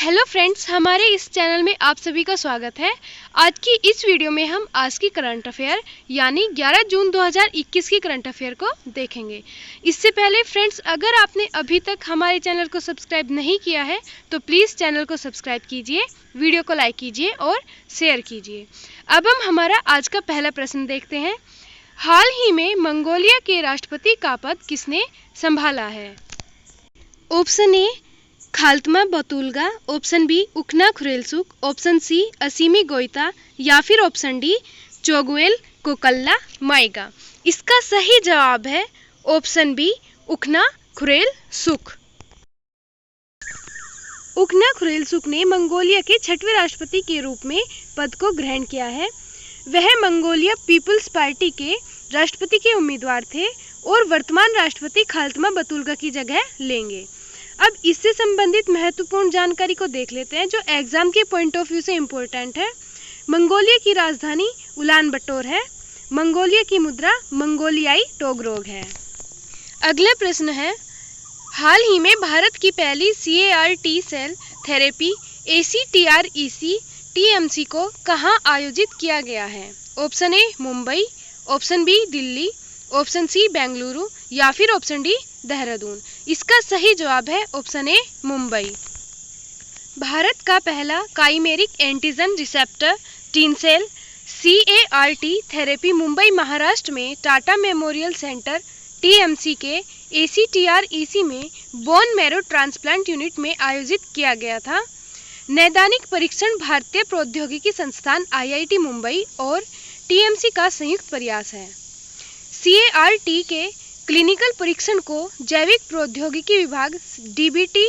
Hello friends, हमारे इस channel में आप सभी का स्वागत है। आज की इस वीडियो में हम आज की करंट अफेयर यानी 11 जून 2021 की करंट अफेयर को देखेंगे। इससे पहले फ्रेंड्स, अगर आपने अभी तक हमारे चैनल को सब्सक्राइब नहीं किया है तो प्लीज़ चैनल को सब्सक्राइब कीजिए, वीडियो को लाइक कीजिए और शेयर कीजिए। अब हम हमारा आज का पहला प्रश्न देखते हैं। हाल ही में मंगोलिया के राष्ट्रपति का पद किसने संभाला है? Option A Khaltmaa Battulga, option B Ukhnaa Khurelsukh, option C Assimi Goita या फिर option D Choguel Kokalla Maiga. इसका सही जवाब है ऑप्शन बी उखना खुरेलसुक। उखना खुरेलसुक ने मंगोलिया के 6वें राष्ट्रपति के रूप में पद को ग्रहण किया है। वह मंगोलिया पीपल्स पार्टी के राष्ट्रपति के उम्मीदवार थे और वर्तमान राष्ट्रपति खाल्तमा बतुल्गा की जगह लेंगे। अब इससे संबंधित महत्वपूर्ण जानकारी को देख लेते हैं जो एग्जाम के पॉइंट ऑफ व्यू से इम्पोर्टेंट है। मंगोलिया की राजधानी उलान बटोर है। मंगोलिया की मुद्रा मंगोलियाई टोगरोग है। अगला प्रश्न है, हाल ही में भारत की पहली CAR-T cell therapy ACTREC TMC को कहां आयोजित किया गया है? Option A Mumbai, option B Delhi, option C Bengaluru या फिर ऑप्शन डी देहरादून। इसका सही जवाब है ऑप्शन ए मुंबई। भारत का पहला chimeric antigen receptor T cell CAR-T therapy Mumbai Maharashtra में टाटा मेमोरियल सेंटर TMC के ACTREC में बोन मैरो ट्रांसप्लांट यूनिट में आयोजित किया गया था। नैदानिक परीक्षण भारतीय प्रौद्योगिकी संस्थान IIT मुंबई और TMC का संयुक्त प्रयास है। CAR-T के क्लिनिकल परीक्षण को जैविक प्रौद्योगिकी विभाग DBT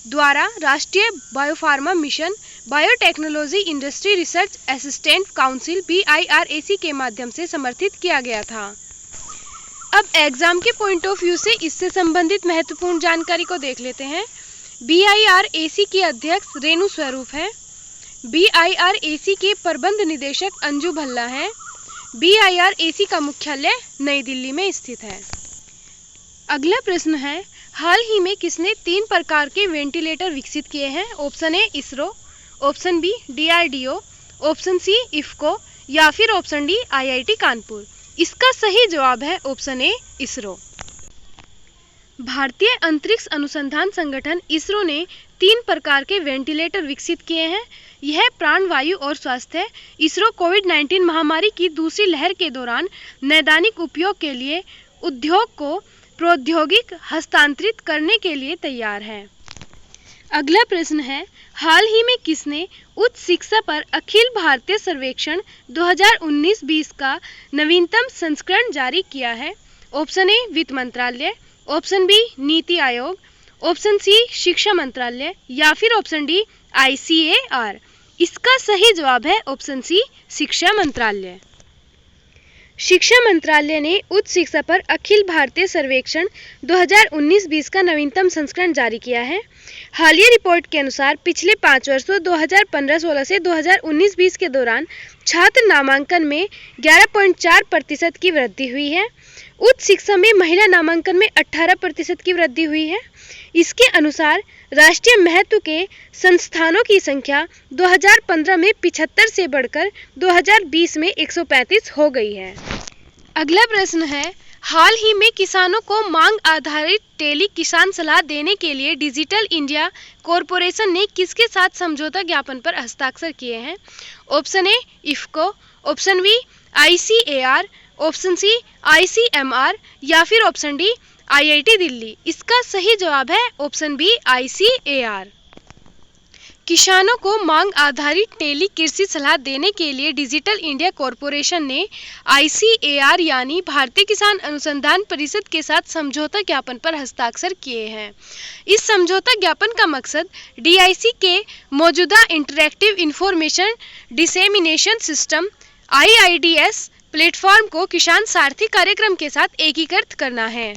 द्वारा राष्ट्रीय biopharma mission biotechnology industry research assistant council BIRAC के माध्यम से समर्थित किया गया था। अब एग्जाम के पॉइंट ऑफ व्यू से इससे संबंधित महत्वपूर्ण जानकारी को देख लेते हैं। BIRAC की अध्यक्ष रेणु स्वरूप है। BIRAC के प्रबंध निदेशक अंजू भल्ला है। BIRAC का मुख्यालय नई दिल्ली में स्थित है। अगला प्रश्न है, हाल ही में किसने 3 प्रकार के वेंटिलेटर विकसित किए हैं? Option A ISRO, option B DRDO, option C IFFCO या फिर ऑप्शन डी IIT कानपुर। इसका सही जवाब है ऑप्शन ए इसरो। भारतीय अंतरिक्ष अनुसंधान संगठन इसरो ने 3 प्रकार के वेंटिलेटर विकसित किए हैं। यह प्राणवायु और स्वास्थ्य इसरो कोविड-19 महामारी की दूसरी लहर के दौरान नैदानिक उपयोग के लिए उद्योग को प्रौद्योगिक हस्तांतरित करने के लिए तैयार है। अगला प्रश्न है, हाल ही में किसने उच्च शिक्षा पर अखिल भारतीय सर्वेक्षण 2019-20 का नवीनतम संस्करण जारी किया है? ऑप्शन ए वित्त मंत्रालय, option B NITI Aayog, option C शिक्षा मंत्रालय या फिर ऑप्शन डी ICAR। इसका सही जवाब है ऑप्शन सी शिक्षा मंत्रालय। शिक्षा मंत्रालय ने उच्च शिक्षा पर अखिल भारतीय सर्वेक्षण 2019-20 का नवीनतम संस्करण जारी किया है। हालिया रिपोर्ट के अनुसार पिछले 5 वर्षों 2015-16 से 2019-20 के दौरान छात्र नामांकन में 11.4% की वृद्धि हुई है। उच्च शिक्षा में महिला नामांकन में 18% की वृद्धि हुई है। इसके अनुसार राष्ट्रीय महत्व के संस्थानों की संख्या 2015 में 75 से बढ़कर 2020 में 135 हो गई है। अगला प्रश्न है, हाल ही में किसानों को मांग आधारित टेली किसान सलाह देने के लिए डिजिटल इंडिया कॉरपोरेशन ने किसके साथ समझौता ज्ञापन पर हस्ताक्षर किए हैं? Option A IFFCO, option B ICAR, option C ICMR या फिर ऑप्शन डी IIT दिल्ली। इसका सही जवाब है ऑप्शन बी ICAR। किसानों को मांग आधारित टेली कृषि सलाह देने के लिए डिजिटल इंडिया कॉरपोरेशन ने ICAR यानी भारतीय किसान अनुसंधान परिषद के साथ समझौता ज्ञापन पर हस्ताक्षर किए हैं। इस समझौता ज्ञापन का मकसद DIC के मौजूदा interactive information dissemination system IIDS platform को किसान सारथी कार्यक्रम के साथ एकीकृत करना है।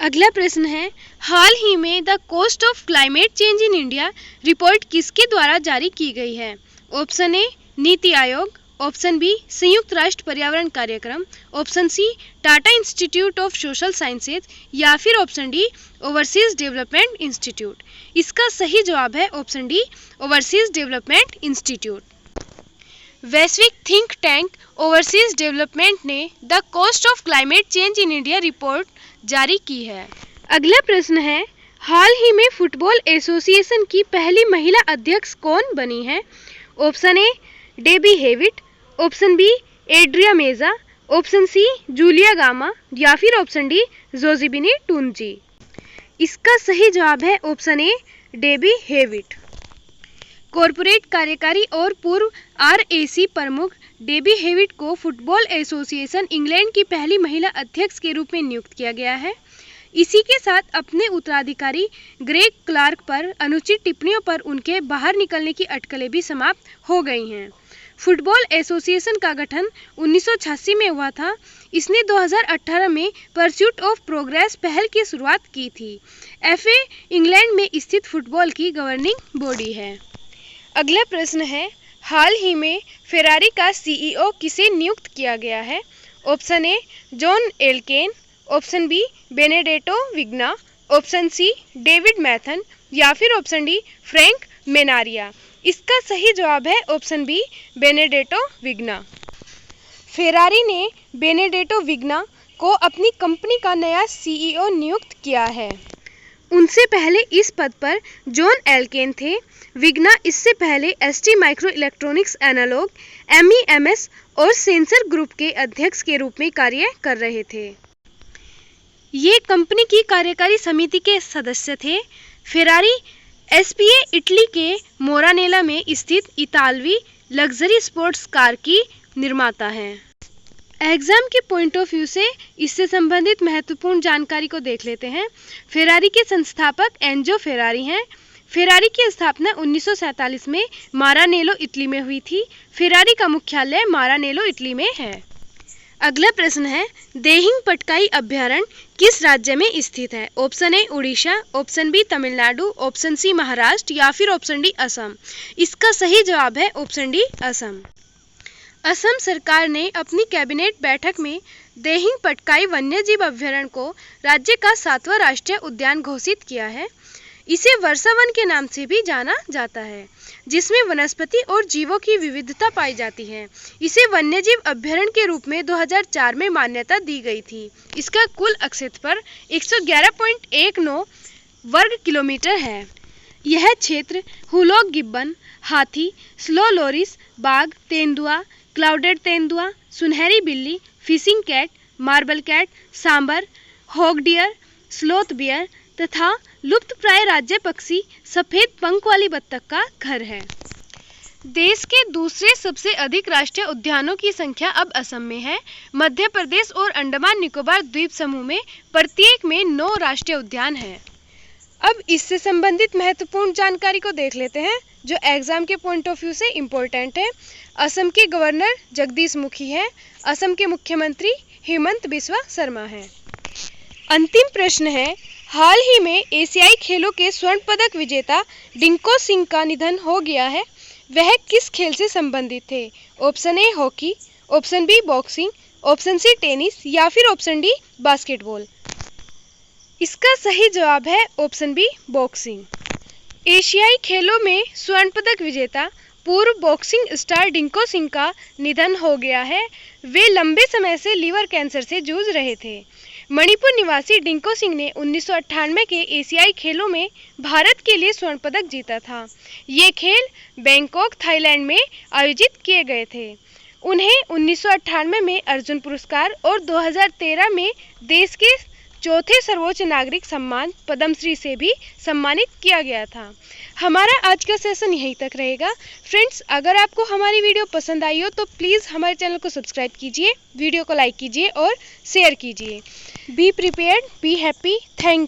अगला प्रश्न है, हाल ही में the cost of climate change in India report किसके द्वारा जारी की गई है? ऑप्शन ए नीति आयोग, ऑप्शन बी संयुक्त राष्ट्र पर्यावरण कार्यक्रम, option C Tata institute of social sciences या फिर option D overseas development institute. इसका सही जवाब है option D, overseas development institute. वैश्विक थिंक टैंक ओवरसीज डेवलपमेंट ने the cost of climate change in India report जारी की है। अगला प्रश्न है, हाल ही में फुटबॉल एसोसिएशन की पहली महिला अध्यक्ष कौन बनी है? Option A Debbie Hewitt, option B Adria Meza, option C Julia Gama या फिर ऑप्शन डी जोजिबिनी टूनजी। इसका सही जवाब है option A Debbie Hewitt. Corporate कार्यकारी और पूर्व आरएसी प्रमुख डेबी हेविट को फुटबॉल एसोसिएशन इंग्लैंड की पहली महिला अध्यक्ष के रूप में नियुक्त किया गया है। इसी के साथ अपने उत्तराधिकारी ग्रेग क्लार्क पर अनुचित टिप्पणियों पर उनके बाहर निकलने की अटकलें भी समाप्त हो गई हैं। फुटबॉल एसोसिएशन का गठन 1986 में हुआ था। इसने 2018 में परस्यूट ऑफ प्रोग्रेस पहल की शुरुआत की थी। एफए इंग्लैंड में स्थित फुटबॉल की गवर्निंग बॉडी है। अगला प्रश्न है, हाल ही में फेरारी का सीईओ किसे नियुक्त किया गया है? Option A John Elkann, option B Benedetto Vigna, option C David Mathan या फिर ऑप्शन डी फ्रैंक मेनारिया। इसका सही जवाब है ऑप्शन बी बेनेडेटो विग्ना। फेरारी ने बेनेडेटो विग्ना को अपनी कंपनी का नया सीईओ नियुक्त किया है। उनसे पहले इस पद पर जॉन एल्केन थे। विग्ना इससे पहले ST micro electronics analog, MEMS और सेंसर ग्रुप के अध्यक्ष के रूप में कार्य कर रहे थे। ये कंपनी की कार्यकारी समिति के सदस्य थे। फेरारी एसपीए इटली के मोरानेला में स्थित इतालवी लग्जरी स्पोर्ट्स कार की निर्माता है। एग्जाम के पॉइंट ऑफ व्यू से इससे संबंधित महत्वपूर्ण जानकारी को देख लेते हैं। फेरारी के संस्थापक एंजो फेरारी हैं। फेरारी की स्थापना 1947 में मारानेलो इटली में हुई थी। फेरारी का मुख्यालय मारानेलो इटली में है। अगला प्रश्न है, देहिंग पटकाई अभयारण्य किस राज्य में स्थित है? Option A Orissa, option B Tamil Nadu, option C Maharashtra या फिर ऑप्शन डी असम। इसका सही जवाब है ऑप्शन डी असम। असम सरकार ने अपनी कैबिनेट बैठक में देहिंग पटकाई वन्यजीव अभयारण्य को राज्य का 7वां राष्ट्रीय उद्यान घोषित किया है। इसे वर्षावन के नाम से भी जाना जाता है, जिसमें वनस्पति और जीवों की विविधता पाई जाती है। इसे वन्यजीव अभयारण्य के रूप में 2004 में मान्यता दी गई थी। इसका कुल क्षेत्रफल 111.19 वर्ग किलोमीटर है। यह क्षेत्र हुलॉक गिब्बन, हाथी, स्लो लोरिस, बाघ, तेंदुआ, क्लाउडेड तेंदुआ, सुनहरी बिल्ली, fishing cat, marble cat, sambar, hog deer, sloth bear तथा लुप्तप्राय राज्य पक्षी सफेद पंख वाली बत्तख का घर है। देश के दूसरे सबसे अधिक राष्ट्रीय उद्यानों की संख्या अब असम में है। मध्य प्रदेश और अंडमान निकोबार द्वीप समूह में प्रत्येक में 9 राष्ट्रीय उद्यान हैं। अब इससे संबंधित महत्वपूर्ण जानकारी को देख लेते हैं जो एग्जाम के पॉइंट ऑफ व्यू से इम्पोर्टेंट है। असम के गवर्नर जगदीश मुखी हैं। असम के मुख्यमंत्री हेमंत बिस्वा शर्मा हैं। अंतिम प्रश्न है, हाल ही में एशियाई खेलों के स्वर्ण पदक विजेता डिंको सिंह का निधन हो गया है। वह किस खेल से संबंधित थे? Option A hockey, option B boxing, option C tennis या फिर ऑप्शन डी बास्केटबॉल। इसका सही जवाब है ऑप्शन बी बॉक्सिंग। एशियाई खेलों में स्वर्ण पदक विजेता पूर्व बॉक्सिंग स्टार डिंको सिंह का निधन हो गया है। वे लंबे समय से लीवर कैंसर से जूझ रहे थे। मणिपुर निवासी डिंको सिंह ने 1998 के एशियाई खेलों में भारत के लिए स्वर्ण पदक जीता था। ये खेल बैंकॉक, थाईलैंड में आयोजित किए गए थे। उन्हें 1998 में अर्जुन पुरस्कार और 2013 में देश के चौथे सर्वोच्च नागरिक सम्मान पद्मश्री से भी सम्मानित किया गया था। हमारा आज का सेशन यहीं तक रहेगा। फ्रेंड्स, अगर आपको हमारी वीडियो पसंद आई हो तो प्लीज़ हमारे चैनल को सब्सक्राइब कीजिए, वीडियो को लाइक कीजिए और शेयर कीजिए। Be prepared, be happy. Thank you.